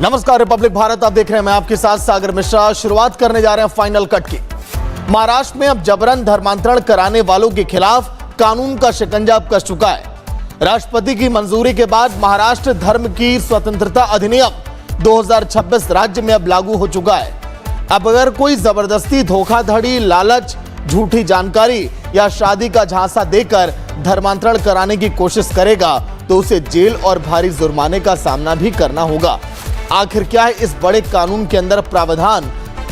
नमस्कार, रिपब्लिक भारत आप देख रहे हैं, मैं आपके साथ सागर मिश्रा। शुरुआत करने जा रहे हैं फाइनल कट की। महाराष्ट्र में अब जबरन धर्मांतरण कराने वालों के खिलाफ कानून का शिकंजा अब कस चुका है। राष्ट्रपति की मंजूरी के बाद महाराष्ट्र धर्म की स्वतंत्रता अधिनियम 2026 राज्य में अब लागू हो चुका है। अब अगर कोई जबरदस्ती, धोखाधड़ी, लालच, झूठी जानकारी या शादी का झांसा देकर धर्मांतरण कराने की कोशिश करेगा तो उसे जेल और भारी जुर्माने का सामना भी करना होगा। आखिर क्या है इस बड़े कानून के अंदर प्रावधान,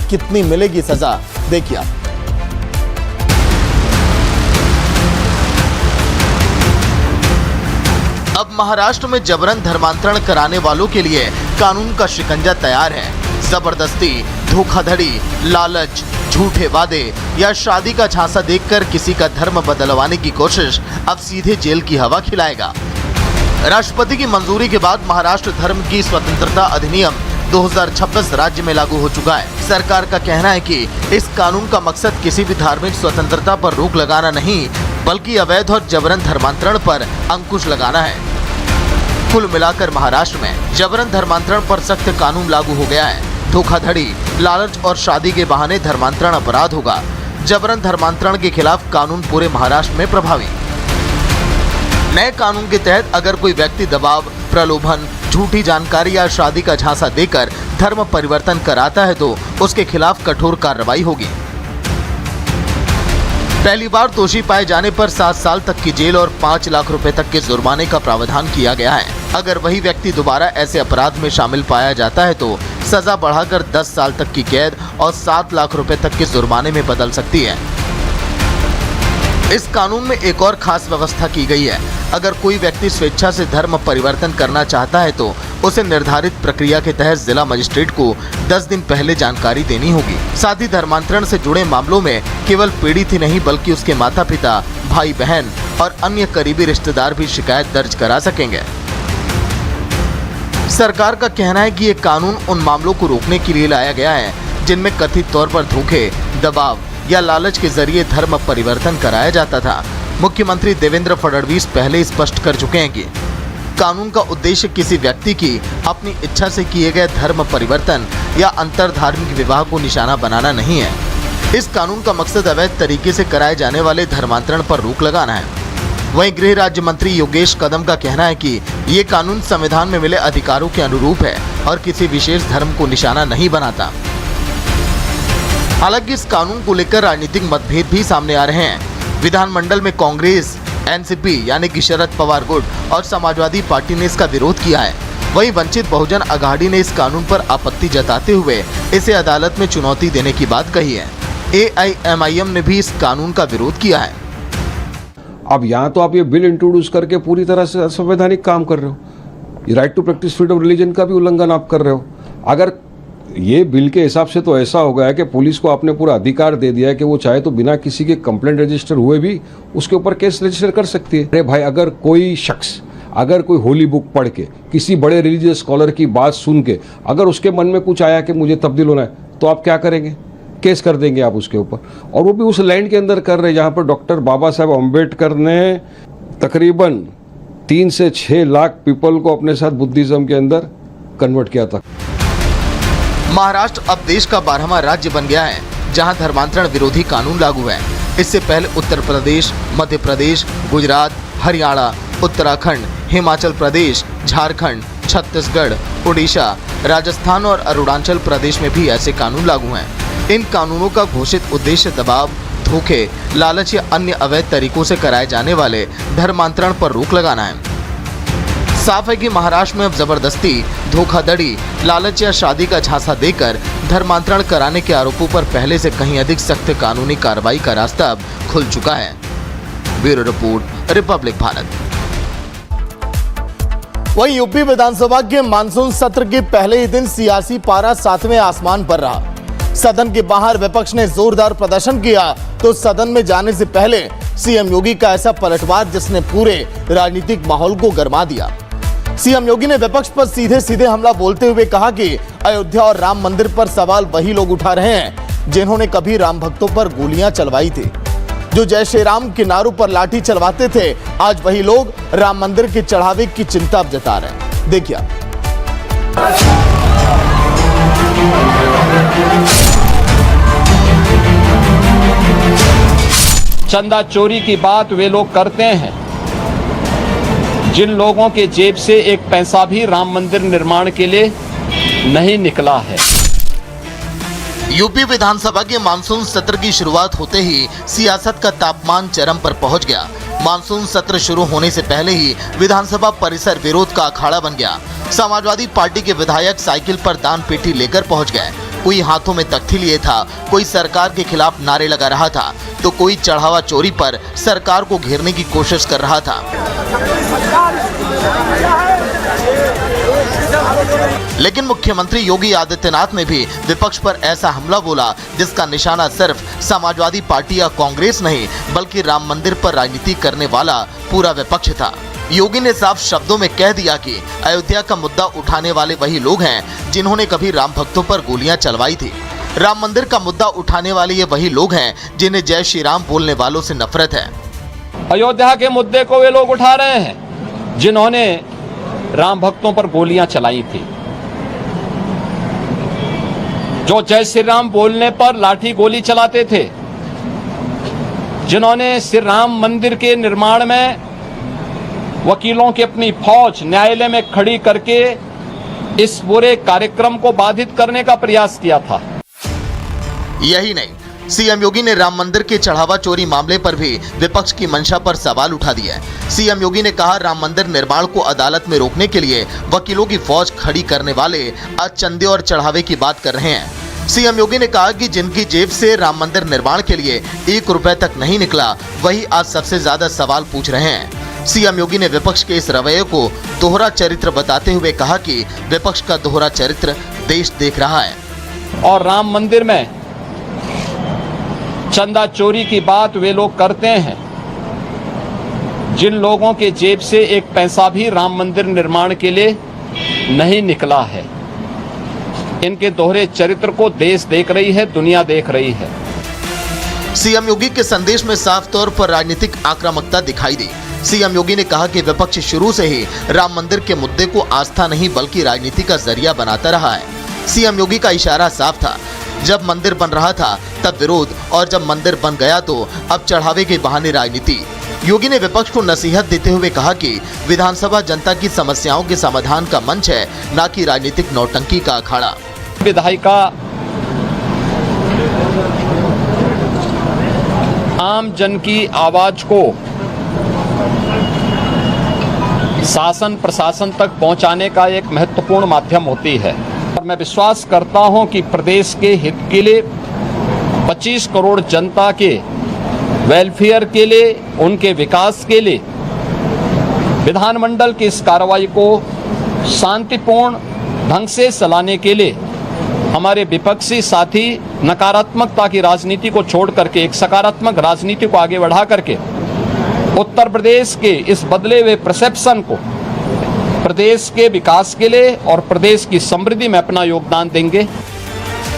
कितनी मिलेगी सजा, देखिए। अब महाराष्ट्र में जबरन धर्मांतरण कराने वालों के लिए कानून का शिकंजा तैयार है। जबरदस्ती, धोखाधड़ी, लालच, झूठे वादे या शादी का झांसा देकर किसी का धर्म बदलवाने की कोशिश अब सीधे जेल की हवा खिलाएगा। राष्ट्रपति की मंजूरी के बाद महाराष्ट्र धर्म की स्वतंत्रता अधिनियम 2026 राज्य में लागू हो चुका है। सरकार का कहना है कि इस कानून का मकसद किसी भी धार्मिक स्वतंत्रता पर रोक लगाना नहीं, बल्कि अवैध और जबरन धर्मांतरण पर अंकुश लगाना है। कुल मिलाकर महाराष्ट्र में जबरन धर्मांतरण पर सख्त कानून लागू हो गया है। धोखाधड़ी, लालच और शादी के बहाने धर्मांतरण अपराध होगा। जबरन धर्मांतरण के खिलाफ कानून पूरे महाराष्ट्र में प्रभावी। नए कानून के तहत अगर कोई व्यक्ति दबाव, प्रलोभन, झूठी जानकारी या शादी का झांसा देकर धर्म परिवर्तन कराता है तो उसके खिलाफ कठोर कार्रवाई होगी। पहली बार दोषी पाए जाने पर 7 साल तक की जेल और 5 लाख रुपए तक के जुर्माने का प्रावधान किया गया है। अगर वही व्यक्ति दोबारा ऐसे अपराध में शामिल पाया जाता है तो सजा बढ़ाकर 10 साल तक की कैद और 7 लाख रुपए तक के जुर्माने में बदल सकती है। इस कानून में एक और खास व्यवस्था की गई है। अगर कोई व्यक्ति स्वेच्छा से धर्म परिवर्तन करना चाहता है तो उसे निर्धारित प्रक्रिया के तहत जिला मजिस्ट्रेट को 10 दिन पहले जानकारी देनी होगी। साथ ही धर्मांतरण से जुड़े मामलों में केवल पीड़ित ही नहीं बल्कि उसके माता पिता, भाई बहन और अन्य करीबी रिश्तेदार भी शिकायत दर्ज करा सकेंगे। सरकार का कहना है कि ये कानून उन मामलों को रोकने के लिए लाया गया है जिनमें कथित तौर पर धोखे, दबाव या लालच के जरिए धर्म परिवर्तन कराया जाता था। मुख्यमंत्री देवेंद्र फडणवीस पहले स्पष्ट कर चुके हैं कि कानून का उद्देश्य किसी व्यक्ति की अपनी इच्छा से किए गए धर्म परिवर्तन या अंतर धार्मिक विवाह को निशाना बनाना नहीं है। इस कानून का मकसद अवैध तरीके से कराए जाने वाले धर्मांतरण पर रोक लगाना है। वहीं गृह राज्य मंत्री योगेश कदम का कहना है कि ये कानून संविधान में मिले अधिकारों के अनुरूप है और किसी विशेष धर्म को निशाना नहीं बनाता। हालांकि इस कानून को लेकर राजनीतिक मतभेद भी सामने आ रहे हैं। विधानमंडल में कांग्रेस, एनसीपी यानी कि शरद पवार गुट और समाजवादी पार्टी ने इसका विरोध किया है। वहीं वंचित बहुजन अघाड़ी ने इस कानून पर आपत्ति जताते हुए इसे अदालत में चुनौती देने की बात कही है। AIMIM ने भी इस कानून का विरोध किया है। अब यहाँ तो आप ये बिल इंट्रोड्यूस करके पूरी तरह से असंवैधानिक काम कर रहे हो। Right to practice freedom religion का भी उल्लंघन आप कर रहे हो। अगर ये बिल के हिसाब से तो ऐसा हो गया है कि पुलिस को आपने पूरा अधिकार दे दिया है कि वो चाहे तो बिना किसी के कंप्लेंट रजिस्टर हुए भी उसके ऊपर केस रजिस्टर कर सकती है। अरे भाई, अगर कोई शख्स अगर कोई होली बुक पढ़ के किसी बड़े रिलीजियस स्कॉलर की बात सुन के अगर उसके मन में कुछ आया कि मुझे तब्दील होना है तो आप क्या करेंगे? केस कर देंगे आप उसके ऊपर। और वो भी उस लैंड के अंदर कर रहे हैं जहाँ पर डॉक्टर बाबा साहब अम्बेडकर ने तकरीबन 3 से 6 लाख पीपल को अपने साथ बुद्धिज्म के अंदर कन्वर्ट किया था। महाराष्ट्र अब देश का 12वां राज्य बन गया है जहां धर्मांतरण विरोधी कानून लागू है। इससे पहले उत्तर प्रदेश, मध्य प्रदेश, गुजरात, हरियाणा, उत्तराखंड, हिमाचल प्रदेश, झारखंड, छत्तीसगढ़, उड़ीसा, राजस्थान और अरुणाचल प्रदेश में भी ऐसे कानून लागू हैं। इन कानूनों का घोषित उद्देश्य दबाव, धोखे, लालच या अन्य अवैध तरीकों से कराए जाने वाले धर्मांतरण पर रोक लगाना है। साफ है कि महाराष्ट्र में अब जबरदस्ती, धोखाधड़ी, लालच या शादी का झांसा देकर धर्मांतरण कराने के आरोपों पर पहले से कहीं अधिक सख्त कानूनी कार्रवाई का रास्ता अब खुल चुका है। Bureau report, Republic Bharat. वहीं यूपी विधानसभा के मानसून सत्र के पहले ही दिन सियासी पारा 7वें आसमान पर रहा। सदन के बाहर विपक्ष ने जोरदार प्रदर्शन किया तो सदन में जाने से पहले सीएम योगी का ऐसा पलटवार जिसने पूरे राजनीतिक माहौल को गरमा दिया। सीएम योगी ने विपक्ष पर सीधे सीधे हमला बोलते हुए कहा कि अयोध्या और राम मंदिर पर सवाल वही लोग उठा रहे हैं जिन्होंने कभी राम भक्तों पर गोलियां चलवाई थी। जो जय श्री राम के नारों पर लाठी चलवाते थे, आज वही लोग राम मंदिर के चढ़ावे की चिंता जता रहे हैं। देखिए। चंदा चोरी की बात वे लोग करते हैं जिन लोगों के जेब से एक पैसा भी राम मंदिर निर्माण के लिए नहीं निकला है। यूपी विधानसभा के मानसून सत्र की शुरुआत होते ही सियासत का तापमान चरम पर पहुंच गया। मानसून सत्र शुरू होने से पहले ही विधानसभा परिसर विरोध का अखाड़ा बन गया। समाजवादी पार्टी के विधायक साइकिल पर दान पेटी लेकर पहुंच गए। कोई हाथों में तख्ती लिए था, कोई सरकार के खिलाफ नारे लगा रहा था, तो कोई चढ़ावा चोरी पर सरकार को घेरने की कोशिश कर रहा था। लेकिन मुख्यमंत्री योगी आदित्यनाथ ने भी विपक्ष पर ऐसा हमला बोला जिसका निशाना सिर्फ समाजवादी पार्टी या कांग्रेस नहीं बल्कि राम मंदिर पर राजनीति करने वाला पूरा विपक्ष था। योगी ने साफ शब्दों में कह दिया कि अयोध्या का मुद्दा उठाने वाले वही लोग हैं जिन्होंने कभी राम भक्तों पर गोलियां चलवाई थी। राम मंदिर का मुद्दा उठाने वाले ये वही लोग हैं जिन्हें जय श्री राम बोलने वालों से नफरत है। अयोध्या के मुद्दे को वे लोग उठा रहे हैं जिन्होंने राम भक्तों पर गोलियां चलाई थी, जो जय श्री राम बोलने पर लाठी गोली चलाते थे, जिन्होंने श्री राम मंदिर के निर्माण में वकीलों की अपनी फौज न्यायालय में खड़ी करके इस पूरे कार्यक्रम को बाधित करने का प्रयास किया था। यही नहीं, सीएम योगी ने राम मंदिर के चढ़ावा चोरी मामले पर भी विपक्ष की मंशा पर सवाल उठा दिया है। सीएम योगी ने कहा, राम मंदिर निर्माण को अदालत में रोकने के लिए वकीलों की फौज खड़ी करने वाले आज चंदे और चढ़ावे की बात कर रहे हैं। सीएम योगी ने कहा कि जिनकी जेब से राम मंदिर निर्माण के लिए 1 रुपए तक नहीं निकला वही आज सबसे ज्यादा सवाल पूछ रहे हैं। सीएम योगी ने विपक्ष के इस रवैये को दोहरा चरित्र बताते हुए कहा कि विपक्ष का दोहरा चरित्र देश देख रहा है। और राम मंदिर में चंदा चोरी की बात वे लोग करते हैं जिन लोगों के जेब से एक पैसा भी राम मंदिर निर्माण के लिए नहीं निकला है। इनके दोहरे चरित्र को देश देख रही है, दुनिया देख रही है। सीएम योगी के संदेश में साफ तौर पर राजनीतिक आक्रामकता दिखाई दी। सीएम योगी ने कहा कि विपक्ष शुरू से ही राम मंदिर के मुद्दे को आस्था नहीं बल्कि राजनीति का जरिया बनाता रहा है। सीएम योगी का इशारा साफ था, जब मंदिर बन रहा था तब विरोध और जब मंदिर बन गया तो अब चढ़ावे के बहाने राजनीति। योगी ने विपक्ष को नसीहत देते हुए कहा कि विधानसभा जनता की समस्याओं के समाधान का मंच है, न कि राजनीतिक नौटंकी का अखाड़ा। विधायिका आम जन की आवाज को शासन प्रशासन तक पहुंचाने का एक महत्वपूर्ण माध्यम होती है। और मैं विश्वास करता हूं कि प्रदेश के हित के लिए 25 करोड़ जनता के वेलफेयर के लिए, उनके विकास के लिए विधानमंडल की इस कार्रवाई को शांतिपूर्ण ढंग से चलाने के लिए हमारे विपक्षी साथी नकारात्मकता की राजनीति को छोड़ करके एक सकारात्मक राजनीति को आगे बढ़ा करके उत्तर प्रदेश के इस बदले हुए परसेप्शन को प्रदेश के विकास के लिए और प्रदेश की समृद्धि में अपना योगदान देंगे।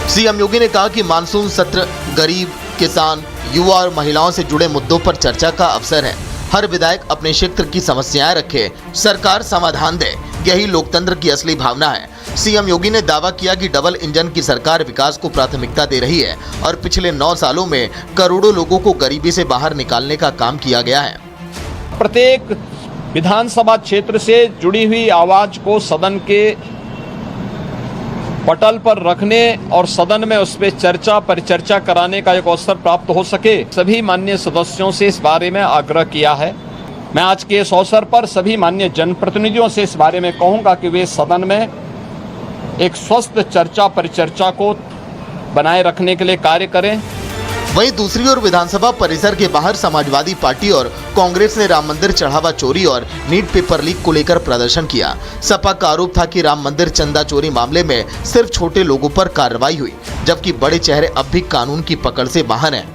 सीएम योगी ने कहा कि मानसून सत्र गरीब, किसान, युवा और महिलाओं से जुड़े मुद्दों पर चर्चा का अवसर है। हर विधायक अपने क्षेत्र की समस्याएं रखे, सरकार समाधान दे, यही लोकतंत्र की असली भावना है। सीएम योगी ने दावा किया कि डबल इंजन की सरकार विकास को प्राथमिकता दे रही है और पिछले 9 सालों में करोड़ों लोगों को गरीबी से बाहर निकालने का काम किया गया है। प्रत्येक विधानसभा क्षेत्र से जुड़ी हुई आवाज को सदन के पटल पर रखने और सदन में उस पर चर्चा परिचर्चा कराने का एक अवसर प्राप्त हो सके, सभी माननीय सदस्यों से इस बारे में आग्रह किया है। मैं आज के इस अवसर पर सभी माननीय जनप्रतिनिधियों से इस बारे में कहूंगा कि वे सदन में एक स्वस्थ चर्चा परिचर्चा को बनाए रखने के लिए कार्य करें। वहीं दूसरी ओर विधानसभा परिसर के बाहर समाजवादी पार्टी और कांग्रेस ने राम मंदिर चढ़ावा चोरी और नीट पेपर लीक को लेकर प्रदर्शन किया। सपा का आरोप था कि राम मंदिर चंदा चोरी मामले में सिर्फ छोटे लोगों पर कार्रवाई हुई, जबकि बड़े चेहरे अब भी कानून की पकड़ से बाहर हैं।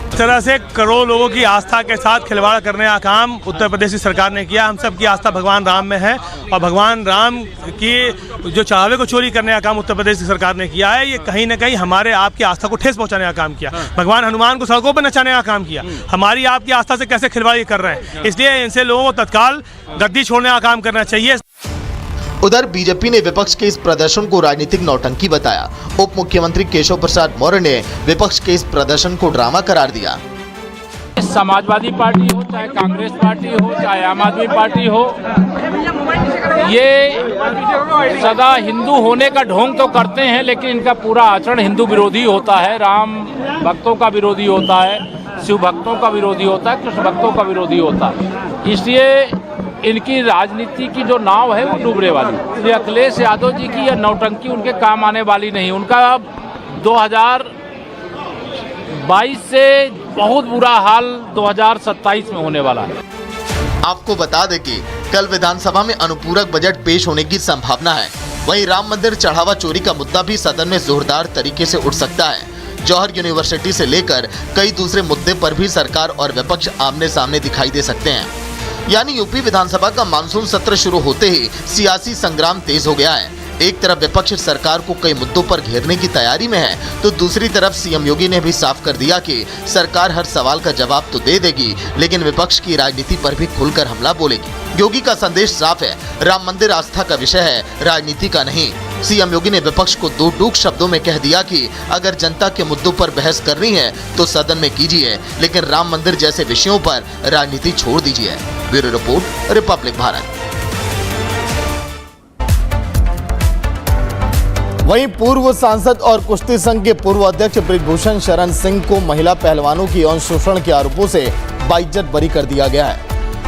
इस तरह से करोड़ों लोगों की आस्था के साथ खिलवाड़ करने का काम उत्तर प्रदेश की सरकार ने किया। हम सब की आस्था भगवान राम में है और भगवान राम की जो चढ़ावे को चोरी करने का काम उत्तर प्रदेश की सरकार ने किया है, ये कहीं ना कहीं हमारे आपकी आस्था को ठेस पहुंचाने का काम किया। भगवान हनुमान को सड़कों पर नचाने का काम किया। हमारी आपकी आस्था से कैसे खिलवाड़ कर रहे हैं, इसलिए इनसे लोगों को तत्काल गद्दी छोड़ने का काम करना चाहिए। उधर बीजेपी ने विपक्ष के इस प्रदर्शन को राजनीतिक नौटंकी बताया। उप मुख्यमंत्री केशव प्रसाद मौर्य ने विपक्ष के इस प्रदर्शन को ड्रामा करार दिया। समाजवादी पार्टी हो, चाहे कांग्रेस पार्टी हो, चाहे आम आदमी पार्टी हो, ये सदा हिंदू होने का ढोंग तो करते हैं, लेकिन इनका पूरा आचरण हिंदू विरोधी होता है, राम भक्तों का विरोधी होता है, शिव भक्तों का विरोधी होता है, कृष्ण भक्तों का विरोधी होता है। इसलिए इनकी राजनीति की जो नाव है वो डूबने वाली। इसलिए अखिलेश यादव जी की यह नौटंकी उनके काम आने वाली नहीं। उनका 2022 से बहुत बुरा हाल 2027 में होने वाला है। आपको बता दें कि कल विधानसभा में अनुपूरक बजट पेश होने की संभावना है। वहीं राम मंदिर चढ़ावा चोरी का मुद्दा भी सदन में जोरदार तरीके से उठ सकता है। जौहर यूनिवर्सिटी से लेकर कई दूसरे मुद्दे पर भी सरकार और विपक्ष आमने सामने दिखाई दे सकते हैं। यानी यूपी विधानसभा का मानसून सत्र शुरू होते ही सियासी संग्राम तेज हो गया है। एक तरफ विपक्ष सरकार को कई मुद्दों पर घेरने की तैयारी में है, तो दूसरी तरफ सीएम योगी ने भी साफ कर दिया कि सरकार हर सवाल का जवाब तो दे देगी, लेकिन विपक्ष की राजनीति पर भी खुलकर हमला बोलेगी। योगी का संदेश साफ है, राम मंदिर आस्था का विषय है, राजनीति का नहीं। सीएम योगी ने विपक्ष को दो टूक शब्दों में कह दिया कि अगर जनता के मुद्दों पर बहस करनी है तो सदन में कीजिए, लेकिन राम मंदिर जैसे विषयों पर राजनीति छोड़ दीजिए। Bureau report, Republic Bharat. वहीं पूर्व सांसद और कुश्ती संघ के पूर्व अध्यक्ष बृजभूषण शरण सिंह को महिला पहलवानों की यौन शोषण के आरोपों से बाइज्जत बरी कर दिया गया है।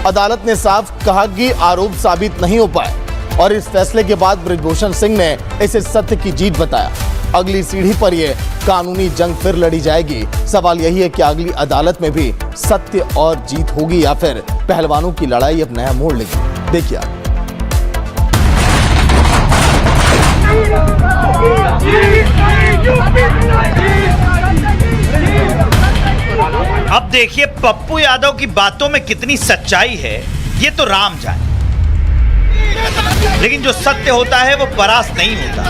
अदालत ने साफ कहा कि आरोप साबित नहीं हो पाए और इस फैसले के बाद बृजभूषण सिंह ने इसे सत्य की जीत बताया। अगली सीढ़ी पर यह कानूनी जंग फिर लड़ी जाएगी। सवाल यही है कि अगली अदालत में भी सत्य और जीत होगी या फिर पहलवानों की लड़ाई अब नया मोड़ लेगी। देखिए अब देखिए पप्पू यादव की बातों में कितनी सच्चाई है, ये तो राम जाने। लेकिन जो सत्य होता है वो परास्त नहीं होता।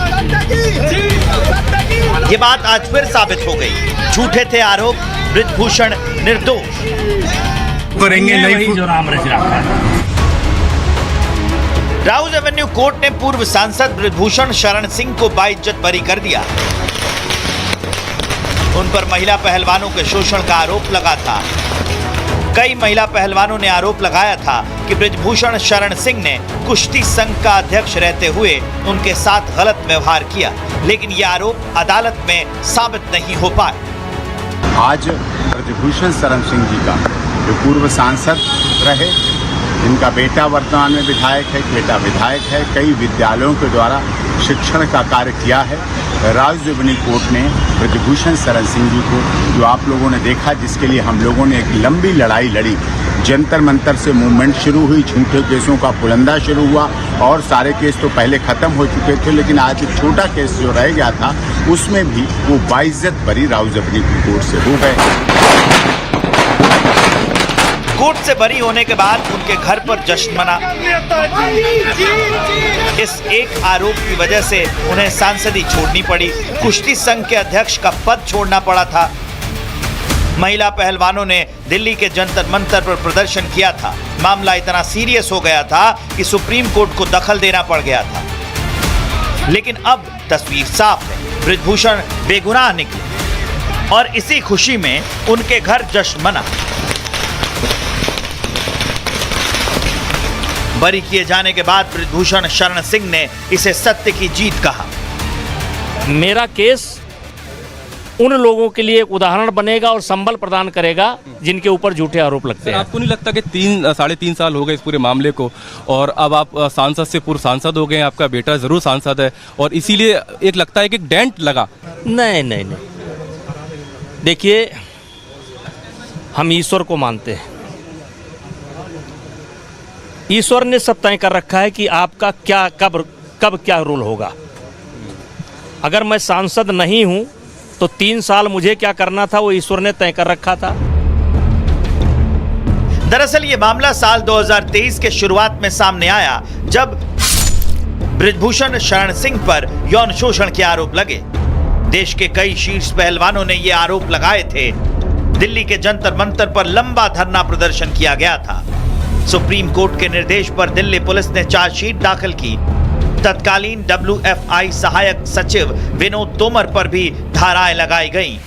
ये बात आज फिर साबित हो गई। झूठे थे आरोप, बृजभूषण निर्दोष। करेंगे नहीं जो राम रच रखा है। राउज एवेन्यू कोर्ट ने पूर्व सांसद बृजभूषण शरण सिंह को बाइज्जत बरी कर दिया। उन पर महिला पहलवानों के शोषण का आरोप लगा था। कई महिला पहलवानों ने आरोप लगाया था कि बृजभूषण शरण सिंह ने कुश्ती संघ का अध्यक्ष रहते हुए उनके साथ गलत व्यवहार किया, लेकिन ये आरोप अदालत में साबित नहीं हो पाए। आज बृजभूषण शरण सिंह जी का जो पूर्व सांसद रहे, इनका बेटा वर्तमान में विधायक है, बेटा विधायक है, कई विद्यालयों के द्वारा शिक्षण का कार्य किया है। राउज एवेन्यू कोर्ट ने बृजभूषण शरण सिंह जी को, जो आप लोगों ने देखा, जिसके लिए हम लोगों ने एक लंबी लड़ाई लड़ी, जंतर मंतर से मूवमेंट शुरू हुई, झूठे केसों का पुलंदा शुरू हुआ और सारे केस तो पहले खत्म हो चुके थे, लेकिन आज एक छोटा केस जो रह गया था उसमें भी वो बाइज्जत बरी राउज एवेन्यू कोर्ट से हो गए। कोर्ट से बरी होने के बाद उनके घर पर जश्न मना। इस एक आरोप की वजह से उन्हें सांसदी छोड़नी पड़ी। कुश्ती संघ के अध्यक्ष का पद छोड़ना पड़ा था। महिला पहलवानों ने दिल्ली के जंतर मंतर पर प्रदर्शन किया था। मामला इतना सीरियस हो गया था कि सुप्रीम कोर्ट को दखल देना पड़ गया था। लेकिन अब तस्वीर साफ है, बृजभूषण बेगुनाह निकले और इसी खुशी में उनके घर जश्न मना। बरी किए जाने के बाद बृजभूषण शरण सिंह ने इसे सत्य की जीत कहा। मेरा केस उन लोगों के लिए एक उदाहरण बनेगा और संबल प्रदान करेगा जिनके ऊपर झूठे आरोप लगते हैं। आपको नहीं लगता कि 3-3.5 साल हो गए इस पूरे मामले को और अब आप सांसद से पूर्व सांसद हो गए, आपका बेटा जरूर सांसद है और इसीलिए एक लगता है कि डेंट लगा? नहीं, देखिए हम ईश्वर को मानते हैं। ईश्वर ने सब तय कर रखा है कि आपका क्या कब क्या रोल होगा। अगर मैं सांसद नहीं हूं तो 3 साल मुझे क्या करना था वो ईश्वर ने तय कर रखा था। दरअसल ये मामला साल 2023 के शुरुआत में सामने आया, जब बृजभूषण शरण सिंह पर यौन शोषण के आरोप लगे। देश के कई शीर्ष पहलवानों ने ये आरोप लगाए थे। दिल्ली के जंतर मंतर पर लंबा धरना प्रदर्शन किया गया था। सुप्रीम कोर्ट के निर्देश पर दिल्ली पुलिस ने चार्जशीट दाखिल की। तत्कालीन WFI सहायक सचिव विनोद तोमर पर भी धाराएं लगाई गईं।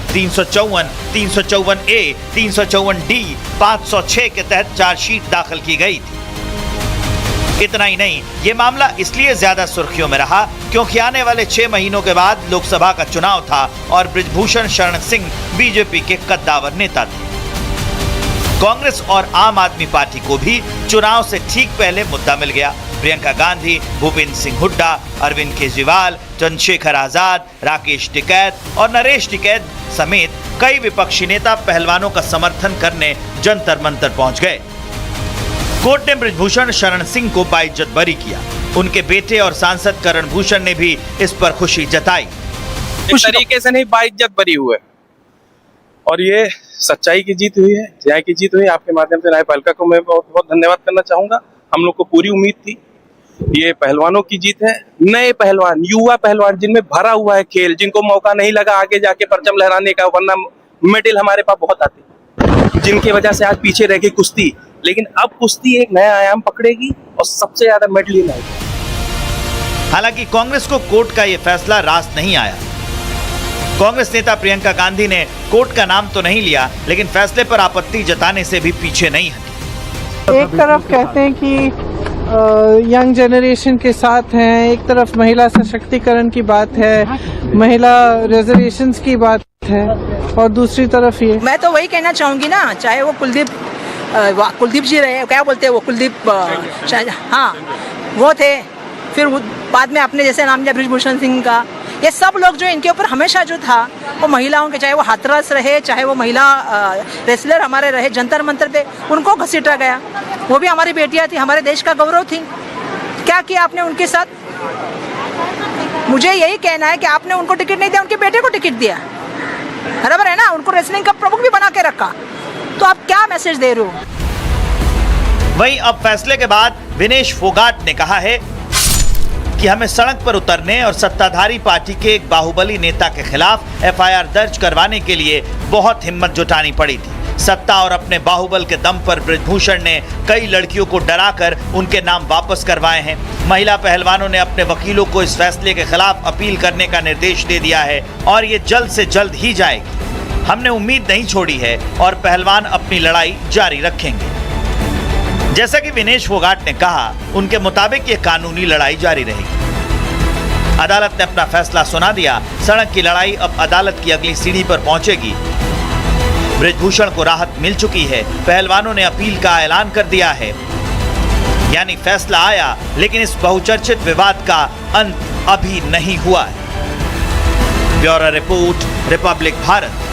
354, 354A, 354D, 506 के तहत चार्जशीट दाखिल की गई थी। इतना ही नहीं, ये मामला इसलिए ज्यादा सुर्खियों में रहा क्योंकि आने वाले 6 महीनों के बाद लोकसभा का चुनाव था और बृजभूषण शरण सिंह बीजेपी के कद्दावर नेता थे। कांग्रेस और आम आदमी पार्टी को भी चुनाव से ठीक पहले मुद्दा मिल गया। प्रियंका गांधी, भूपेंद्र सिंह हुड्डा, अरविंद केजरीवाल, चंद्रशेखर आजाद, राकेश टिकैत और नरेश टिकैत समेत कई विपक्षी नेता पहलवानों का समर्थन करने जंतर मंतर पहुंच गए। कोर्ट ने बृजभूषण शरण सिंह को बाइज्जत बरी किया। उनके बेटे और सांसद करण भूषण ने भी इस पर खुशी जताई। इस तरीके से नहीं बाइज्जत बरी हुए और ये सच्चाई की जीत हुई है, न्याय की जीत हुई। आपके माध्यम से न्यायपालिका को मैं बहुत बहुत धन्यवाद करना चाहूंगा। हम लोग को पूरी उम्मीद थी, ये पहलवानों की जीत है। नए पहलवान, युवा पहलवान जिनमें भरा हुआ है खेल, जिनको मौका नहीं लगा आगे जाके परचम लहराने का, वरना मेडल हमारे पास बहुत आते, जिनकी वजह से आज पीछे रह गई कुश्ती। लेकिन अब कुश्ती एक नया आयाम पकड़ेगी और सबसे ज्यादा मेडल लाएगी। हालांकि कांग्रेस को कोर्ट का यह फैसला रास नहीं आया। कांग्रेस नेता प्रियंका गांधी ने कोर्ट का नाम तो नहीं लिया, लेकिन फैसले पर आपत्ति जताने से भी पीछे नहीं हटी। एक तरफ कहते हैं कि यंग जनरेशन के साथ हैं, एक तरफ महिला सशक्तिकरण की बात है, महिला रिजर्वेशंस की बात है, और दूसरी तरफ ये। मैं तो वही कहना चाहूंगी ना, चाहे वो कुलदीप जी रहे, क्या बोलते हैं वो, कुलदीप, हाँ वो थे, फिर बाद में अपने जैसे नाम लिया बृजभूषण सिंह का। ये सब लोग जो इनके ऊपर हमेशा जो था वो महिलाओं के, चाहे वो हाथरस रहे, चाहे वो महिला रेसलर हमारे रहे जंतर मंतर पे, उनको घसीटा गया। वो भी हमारी बेटियां थी, हमारे देश का गौरव थी। क्या किया आपने उनके साथ? मुझे यही कहना है कि आपने उनको टिकट नहीं दिया, उनके बेटे को टिकट दिया, बराबर है ना? उनको रेसलिंग का प्रमुख भी बना के रखा, तो आप क्या मैसेज दे रहे हो? वहीं अब फैसले के बाद विनेश फोगाट ने कहा है कि हमें सड़क पर उतरने और सत्ताधारी पार्टी के एक बाहुबली नेता के खिलाफ FIR दर्ज करवाने के लिए बहुत हिम्मत जुटानी पड़ी थी। सत्ता और अपने बाहुबल के दम पर बृजभूषण ने कई लड़कियों को डराकर उनके नाम वापस करवाए हैं। महिला पहलवानों ने अपने वकीलों को इस फैसले के खिलाफ अपील करने का निर्देश दे दिया है और ये जल्द से जल्द ही जाएगी। हमने उम्मीद नहीं छोड़ी है और पहलवान अपनी लड़ाई जारी रखेंगे। जैसा कि विनेश फोगाट ने कहा, उनके मुताबिक ये कानूनी लड़ाई जारी रहेगी। अदालत ने अपना फैसला सुना दिया। सड़क की लड़ाई अब अदालत की अगली सीढ़ी पर पहुंचेगी। बृजभूषण को राहत मिल चुकी है, पहलवानों ने अपील का ऐलान कर दिया है, यानी फैसला आया, लेकिन इस बहुचर्चित विवाद का अंत अभी नहीं हुआ है। Bureau report, Republic Bharat.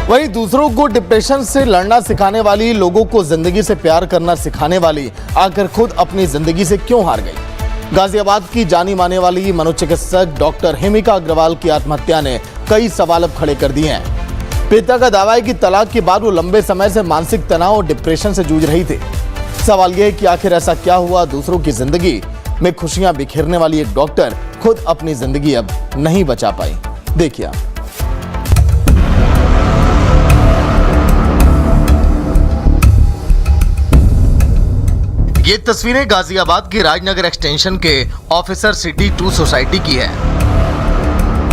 वहीं दूसरों को डिप्रेशन से लड़ना सिखाने वाली, लोगों को जिंदगी से प्यार करना सिखाने वाली, आखिर खुद अपनी जिंदगी से क्यों हार गई? गाजियाबाद की जानी माने वाली मनोचिकित्सक डॉक्टर हेमिका अग्रवाल की आत्महत्या ने कई सवाल अब खड़े कर दिए हैं। पिता का दावा है कि तलाक के बाद वो लंबे समय से मानसिक तनाव और डिप्रेशन से जूझ रही थी। सवाल यह है कि आखिर ऐसा क्या हुआ, दूसरों की जिंदगी में खुशियां बिखेरने वाली एक डॉक्टर खुद अपनी जिंदगी अब नहीं बचा पाई। देखिए ये तस्वीरें गाजियाबाद की राजनगर एक्सटेंशन के ऑफिसर सिटी 2 सोसाइटी की है।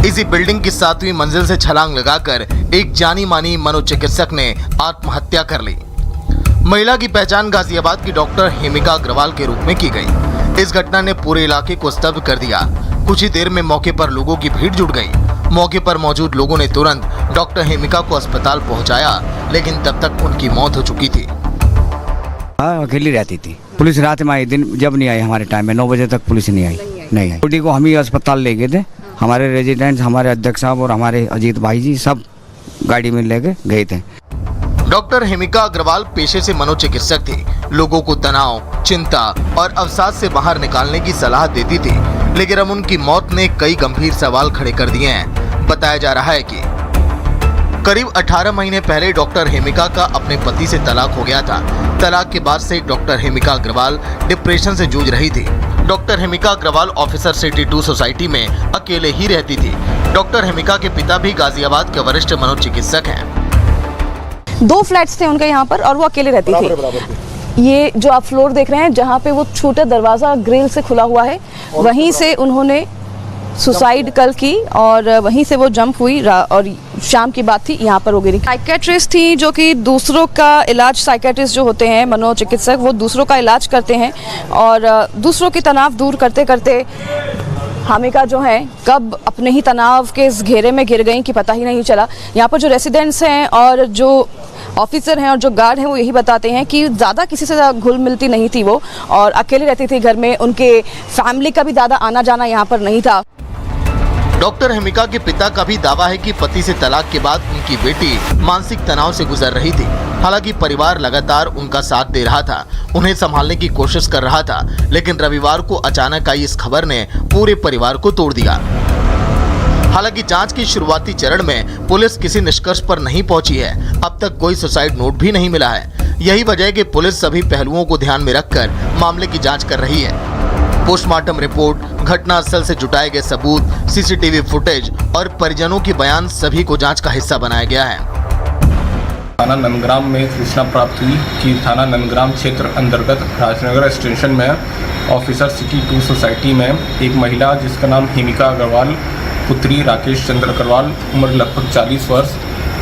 इसी बिल्डिंग की 7वीं मंजिल से छलांग लगाकर एक जानी मानी मनोचिकित्सक ने आत्महत्या कर ली। महिला की पहचान गाजियाबाद की डॉक्टर हेमिका अग्रवाल के रूप में की गई। इस घटना ने पूरे इलाके को स्तब्ध कर दिया। कुछ ही देर में मौके पर लोगों की भीड़ जुट गई। मौके पर मौजूद लोगों ने तुरंत डॉक्टर हेमिका को अस्पताल पहुंचाया, लेकिन तब तक उनकी मौत हो चुकी थी। अकेली रहती थी। पुलिस रात में आई, दिन जब नहीं आई, हमारे टाइम में 9 बजे तक पुलिस नहीं आई। बॉडी को हम ही अस्पताल ले गए थे। हमारे रेजिडेंट्स, हमारे अध्यक्ष साहब और हमारे अजीत भाई जी सब गाड़ी में लेके गए थे। डॉक्टर हेमिका अग्रवाल पेशे से मनोचिकित्सक थी। लोगों को तनाव, चिंता और अवसाद से बाहर निकालने की सलाह देती थी, लेकिन अब उनकी मौत ने कई गंभीर सवाल खड़े कर दिए हैं। बताया जा रहा है कि करीब 18 महीने पहले डॉक्टर हेमिका का अपने पति से तलाक हो गया था। तलाक के बाद से डॉक्टर हेमिका अग्रवाल डिप्रेशन से जूझ रही थी। Doctor Hemika Agarwal officer city 2 society में अकेले ही रहती थी। डॉक्टर हेमिका के पिता भी गाजियाबाद के वरिष्ठ मनोचिकित्सक हैं। 2 फ्लैट्स थे उनके यहाँ पर और वो अकेले रहती थी। ये जो आप फ्लोर देख रहे हैं, जहाँ पे वो छोटा दरवाज़ा ग्रिल से खुला हुआ है, वहीं से उन्होंने सुसाइड कल की और वहीं से वो जंप हुई और शाम की बात थी, यहाँ पर वो गिरी। साइकेट्रिस्ट थी जो कि दूसरों का इलाज, साइकेट्रिस्ट जो होते हैं मनोचिकित्सक, वो दूसरों का इलाज करते हैं और दूसरों के तनाव दूर करते करते हामिका जो है कब अपने ही तनाव के इस घेरे में गिर गई कि पता ही नहीं चला। यहाँ पर जो रेसिडेंट्स हैं और जो ऑफिसर हैं और जो गार्ड हैं वो यही बताते हैं कि ज़्यादा किसी से घुल मिलती नहीं थी वो, और अकेले रहती थी घर में, उनके फैमिली का भी ज़्यादा आना जाना यहाँ पर नहीं था। डॉक्टर हेमिका के पिता का भी दावा है कि पति से तलाक के बाद उनकी बेटी मानसिक तनाव से गुजर रही थी। हालांकि परिवार लगातार उनका साथ दे रहा था, उन्हें संभालने की कोशिश कर रहा था, लेकिन रविवार को अचानक आई इस खबर ने पूरे परिवार को तोड़ दिया। हालांकि जांच की शुरुआती चरण में पुलिस किसी निष्कर्ष पर नहीं पहुंची है। अब तक कोई सुसाइड नोट भी नहीं मिला है। यही वजह है कि पुलिस सभी पहलुओं को ध्यान में रखकर मामले की जांच कर रही है। पोस्टमार्टम रिपोर्ट, घटनास्थल से जुटाए गए सबूत, सीसीटीवी फुटेज और परिजनों की बयान सभी को जांच का हिस्सा बनाया गया है। थाना नंदग्राम में सूचना प्राप्त हुई कि थाना नंदग्राम क्षेत्र अंतर्गत राजनगर स्टेशन में ऑफिसर सिटी 2 सोसाइटी में एक महिला जिसका नाम हेमिका अग्रवाल, पुत्री राकेश चंद्र अग्रवाल, उम्र लगभग 40 वर्ष,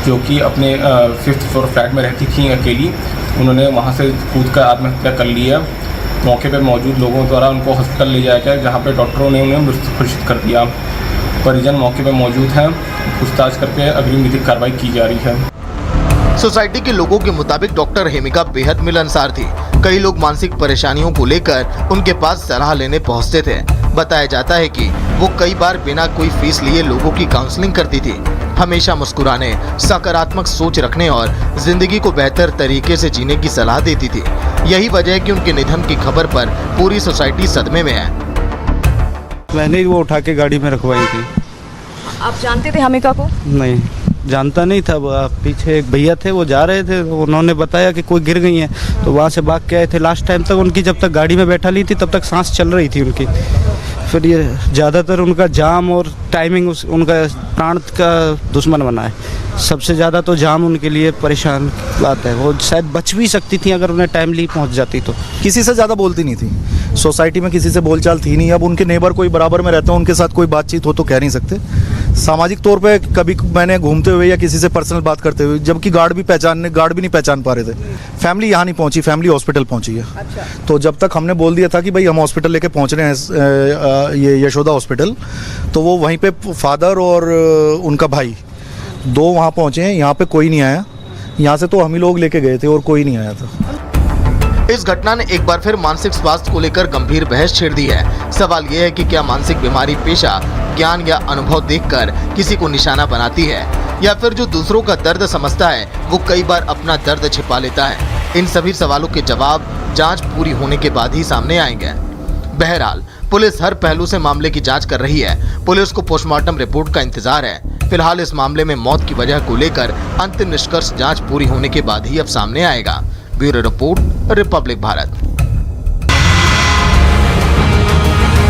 जो कि अपने 5th फ्लोर फ्लैट में रहती थी अकेली, उन्होंने वहां से कूद कर आत्महत्या कर ली है। मौके पर मौजूद लोगों द्वारा उनको हॉस्पिटल ले जाया गया, जहाँ पर डॉक्टरों ने उन्हें मृत घोषित कर दिया। परिजन मौके पर मौजूद हैं, पूछताछ करके अग्रिम विधिक कार्रवाई की जा रही है। सोसाइटी के लोगों के मुताबिक डॉक्टर हेमिका बेहद मिलनसार थी। कई लोग मानसिक परेशानियों को लेकर उनके पास सलाह लेने पहुंचते थे। बताया जाता है कि वो कई बार बिना कोई फीस लिए लोगों की काउंसलिंग करती थी। हमेशा मुस्कुराने, सकारात्मक सोच रखने और जिंदगी को बेहतर तरीके से जीने की सलाह देती थी। यही वजह है कि उनके निधन की खबर पर पूरी सोसाइटी सदमे में है। मैंने ही वो उठा के गाड़ी में रखवाई थी। आप जानते थे हामिका को? नहीं, जानता नहीं था। पीछे एक भैया थे, वो जा रहे थे, उन्होंने बताया कि कोई गिर गई है, तो वहाँ से भाग के आए थे। लास्ट टाइम तक उनकी, जब तक गाड़ी में बैठा ली थी तब तक सांस चल रही थी उनकी। फिर ये ज़्यादातर उनका जाम और टाइमिंग उनका प्राण का दुश्मन बना है। सबसे ज़्यादा तो जाम उनके लिए परेशान बात है। वो शायद बच भी सकती थी अगर उन्हें टाइमली पहुंच जाती तो। किसी से ज़्यादा बोलती नहीं थी, सोसाइटी में किसी से बोलचाल थी नहीं। अब उनके नेबर कोई बराबर में रहते हैं, उनके साथ कोई बातचीत हो तो कह नहीं सकते। सामाजिक तौर पे कभी मैंने घूमते हुए या किसी से पर्सनल बात करते हुए, जबकि गार्ड भी नहीं पहचान पा रहे थे। फैमिली यहाँ नहीं पहुँची, फैमिली हॉस्पिटल पहुँची है। अच्छा। तो जब तक हमने बोल दिया था कि भाई हम हॉस्पिटल लेके पहुँच रहे हैं, ये यशोदा हॉस्पिटल, तो वो वहीं पे फादर और उनका भाई 2 वहाँ पहुँचे हैं। यहाँ पे कोई नहीं आया। यहाँ से तो हम ही लोग लेके गए थे और कोई नहीं आया था। इस घटना ने एक बार फिर मानसिक स्वास्थ्य को लेकर गंभीर बहस छेड़ दी है। सवाल यह है कि क्या मानसिक बीमारी पेशा, ज्ञान या अनुभव देखकर किसी को निशाना बनाती है, या फिर जो दूसरों का दर्द समझता है वो कई बार अपना दर्द छिपा लेता है। इन सभी सवालों के जवाब जांच पूरी होने के बाद ही सामने आएंगे। बहरहाल पुलिस हर पहलू से मामले की जांच कर रही है। पुलिस को पोस्टमार्टम रिपोर्ट का इंतजार है। फिलहाल इस मामले में मौत की वजह को लेकर अंतिम निष्कर्ष जांच पूरी होने के बाद ही अब सामने आएगा। Bureau report, Republic Bharat.